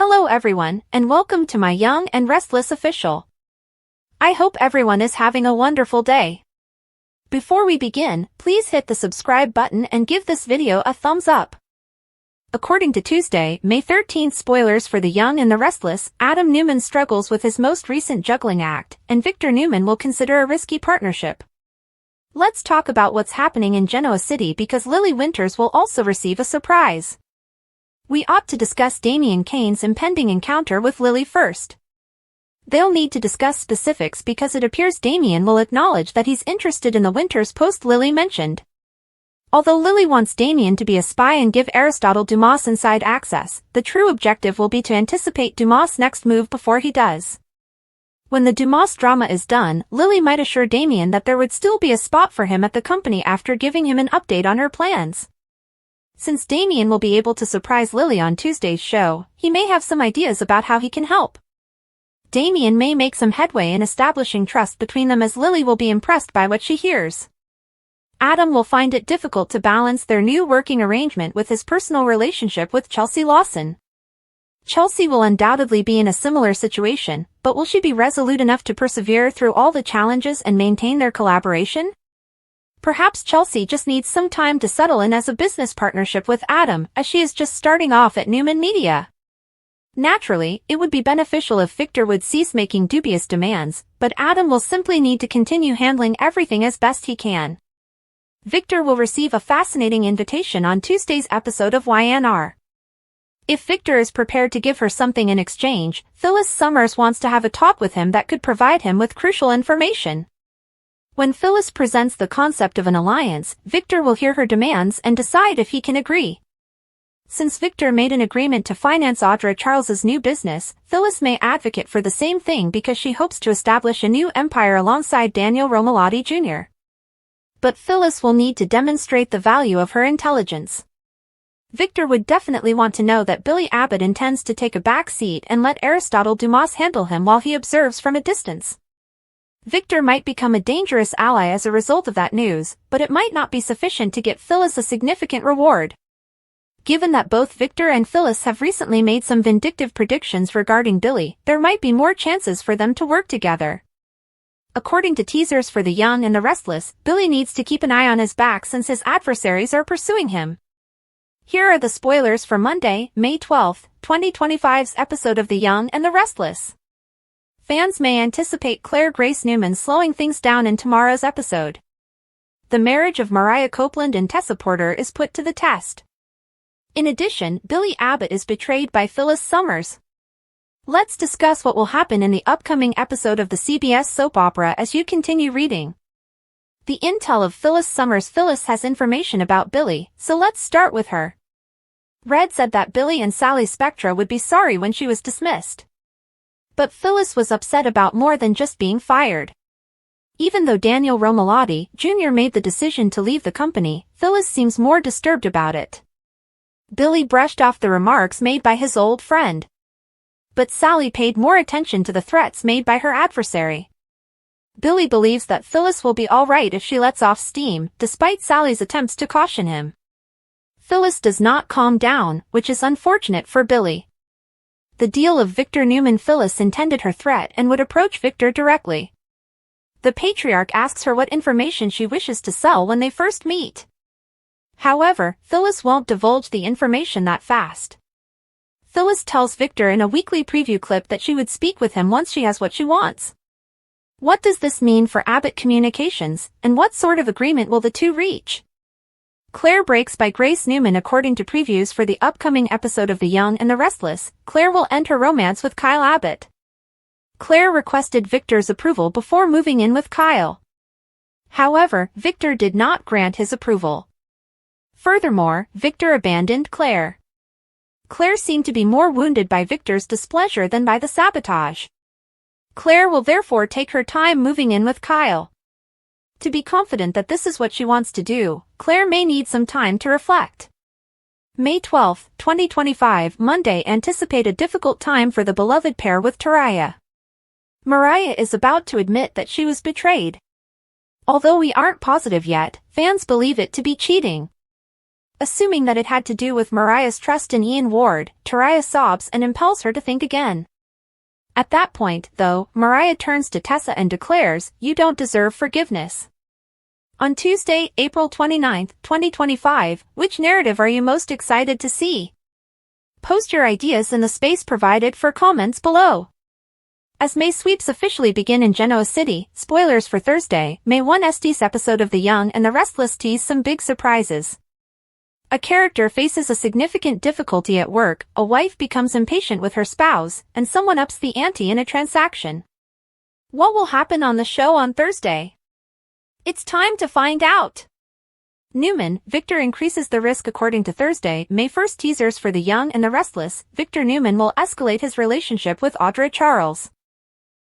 Hello everyone, and welcome to my Young and Restless official. I hope everyone is having a wonderful day. Before we begin, please hit the subscribe button and give this video a thumbs up. According to Tuesday, May 13th spoilers for The Young and the Restless, Adam Newman struggles with his most recent juggling act, and Victor Newman will consider a risky partnership. Let's talk about what's happening in Genoa City because Lily Winters will also receive a surprise. We ought to discuss Damien Kane's impending encounter with Lily first. They'll need to discuss specifics because it appears Damien will acknowledge that he's interested in the Winters post Lily mentioned. Although Lily wants Damien to be a spy and give Aristotle Dumas inside access, the true objective will be to anticipate Dumas' next move before he does. When the Dumas drama is done, Lily might assure Damien that there would still be a spot for him at the company after giving him an update on her plans. Since Damien will be able to surprise Lily on Tuesday's show, he may have some ideas about how he can help. Damien may make some headway in establishing trust between them as Lily will be impressed by what she hears. Adam will find it difficult to balance their new working arrangement with his personal relationship with Chelsea Lawson. Chelsea will undoubtedly be in a similar situation, but will she be resolute enough to persevere through all the challenges and maintain their collaboration? Perhaps Chelsea just needs some time to settle in as a business partnership with Adam, as she is just starting off at Newman Media. Naturally, it would be beneficial if Victor would cease making dubious demands, but Adam will simply need to continue handling everything as best he can. Victor will receive a fascinating invitation on Tuesday's episode of YNR. If Victor is prepared to give her something in exchange, Phyllis Summers wants to have a talk with him that could provide him with crucial information. When Phyllis presents the concept of an alliance, Victor will hear her demands and decide if he can agree. Since Victor made an agreement to finance Audra Charles's new business, Phyllis may advocate for the same thing because she hopes to establish a new empire alongside Daniel Romalotti Jr. But Phyllis will need to demonstrate the value of her intelligence. Victor would definitely want to know that Billy Abbott intends to take a back seat and let Aristotle Dumas handle him while he observes from a distance. Victor might become a dangerous ally as a result of that news, but it might not be sufficient to get Phyllis a significant reward. Given that both Victor and Phyllis have recently made some vindictive predictions regarding Billy, there might be more chances for them to work together. According to teasers for The Young and the Restless, Billy needs to keep an eye on his back since his adversaries are pursuing him. Here are the spoilers for Monday, May 12, 2025's episode of The Young and the Restless. Fans may anticipate Claire Grace Newman slowing things down in tomorrow's episode. The marriage of Mariah Copeland and Tessa Porter is put to the test. In addition, Billy Abbott is betrayed by Phyllis Summers. Let's discuss what will happen in the upcoming episode of the CBS soap opera as you continue reading. The intel of Phyllis Summers. Phyllis has information about Billy, so let's start with her. Red said that Billy and Sally Spectra would be sorry when she was dismissed. But Phyllis was upset about more than just being fired. Even though Daniel Romalotti Jr. made the decision to leave the company, Phyllis seems more disturbed about it. Billy brushed off the remarks made by his old friend. But Sally paid more attention to the threats made by her adversary. Billy believes that Phyllis will be all right if she lets off steam, despite Sally's attempts to caution him. Phyllis does not calm down, which is unfortunate for Billy. The deal of Victor Newman. Phyllis intended her threat and would approach Victor directly. The patriarch asks her what information she wishes to sell when they first meet. However, Phyllis won't divulge the information that fast. Phyllis tells Victor in a weekly preview clip that she would speak with him once she has what she wants. What does this mean for Abbott Communications, and what sort of agreement will the two reach? Claire breaks by Grace Newman. According to previews for the upcoming episode of The Young and the Restless, Claire will end her romance with Kyle Abbott. Claire requested Victor's approval before moving in with Kyle. However, Victor did not grant his approval. Furthermore, Victor abandoned Claire. Claire seemed to be more wounded by Victor's displeasure than by the sabotage. Claire will therefore take her time moving in with Kyle. To be confident that this is what she wants to do, Claire may need some time to reflect. May 12, 2025, Monday. Anticipate a difficult time for the beloved pair with Mariah. Mariah is about to admit that she was betrayed. Although we aren't positive yet, fans believe it to be cheating. Assuming that it had to do with Mariah's trust in Ian Ward, Mariah sobs and impels her to think again. At that point, though, Mariah turns to Tessa and declares, "You don't deserve forgiveness." On Tuesday, April 29, 2025, which narrative are you most excited to see? Post your ideas in the space provided for comments below. As May sweeps officially begin in Genoa City, spoilers for Thursday, May 1's episode of The Young and the Restless tease some big surprises. A character faces a significant difficulty at work, a wife becomes impatient with her spouse, and someone ups the ante in a transaction. What will happen on the show on Thursday? It's time to find out! Newman, Victor increases the risk. According to Thursday, May 1 teasers for The Young and the Restless, Victor Newman will escalate his relationship with Audra Charles.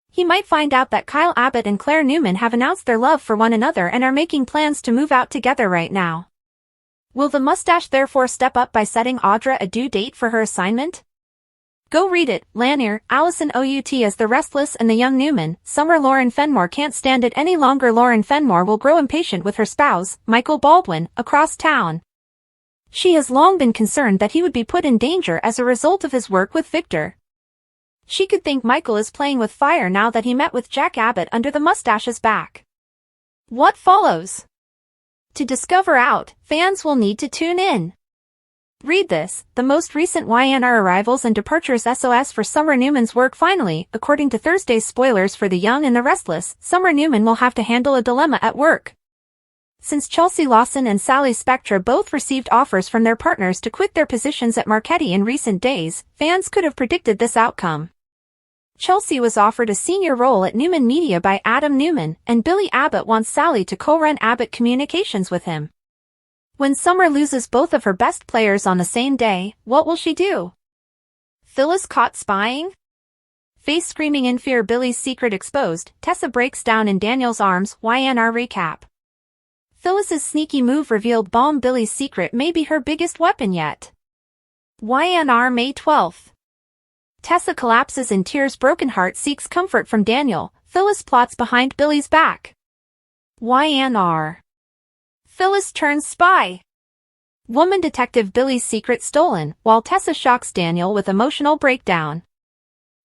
He might find out that Kyle Abbott and Claire Newman have announced their love for one another and are making plans to move out together right now. Will the mustache therefore step up by setting Audra a due date for her assignment? Go read it. Lanier, Allison Out as the Restless and the Young Newman, Summer. Lauren Fenmore can't stand it any longer. Lauren Fenmore will grow impatient with her spouse, Michael Baldwin, across town. She has long been concerned that he would be put in danger as a result of his work with Victor. She could think Michael is playing with fire now that he met with Jack Abbott under the mustache's back. What follows? To discover out, fans will need to tune in. Read this, the most recent YNR arrivals and departures SOS for Summer Newman's work. Finally, according to Thursday's spoilers for The Young and the Restless, Summer Newman will have to handle a dilemma at work. Since Chelsea Lawson and Sally Spectra both received offers from their partners to quit their positions at Marchetti in recent days, fans could have predicted this outcome. Chelsea was offered a senior role at Newman Media by Adam Newman, and Billy Abbott wants Sally to co-run Abbott Communications with him. When Summer loses both of her best players on the same day, what will she do? Phyllis caught spying? Face screaming in fear. Billy's secret exposed, Tessa breaks down in Daniel's arms. YNR recap. Phyllis's sneaky move revealed Bomb. Billy's secret may be her biggest weapon yet. YNR May 12th. Tessa collapses in tears. Broken heart seeks comfort from Daniel. Phyllis plots behind Billy's back. YNR. Phyllis turns spy. Woman detective. Billy's secret stolen, while Tessa shocks Daniel with emotional breakdown.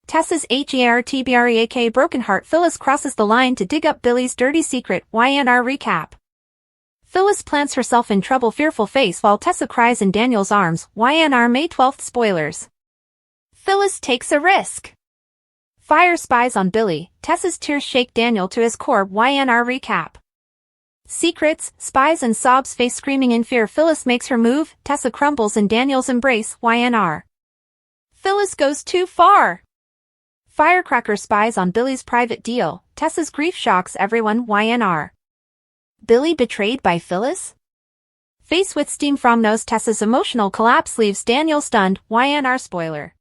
Tessa's HERTBREAK broken heart. Phyllis crosses the line to dig up Billy's dirty secret. YNR recap. Phyllis plants herself in trouble. Fearful face while Tessa cries in Daniel's arms. YNR May 12th spoilers. Phyllis takes a risk. Fire spies on Billy. Tessa's tears shake Daniel to his core. YNR recap. Secrets, spies and sobs. Face screaming in fear. Phyllis makes her move. Tessa crumbles in Daniel's embrace. YNR. Phyllis goes too far. Firecracker spies on Billy's private deal. Tessa's grief shocks everyone. YNR. Billy betrayed by Phyllis? Face with steam from nose. Tessa's emotional collapse leaves Daniel stunned. YNR spoiler.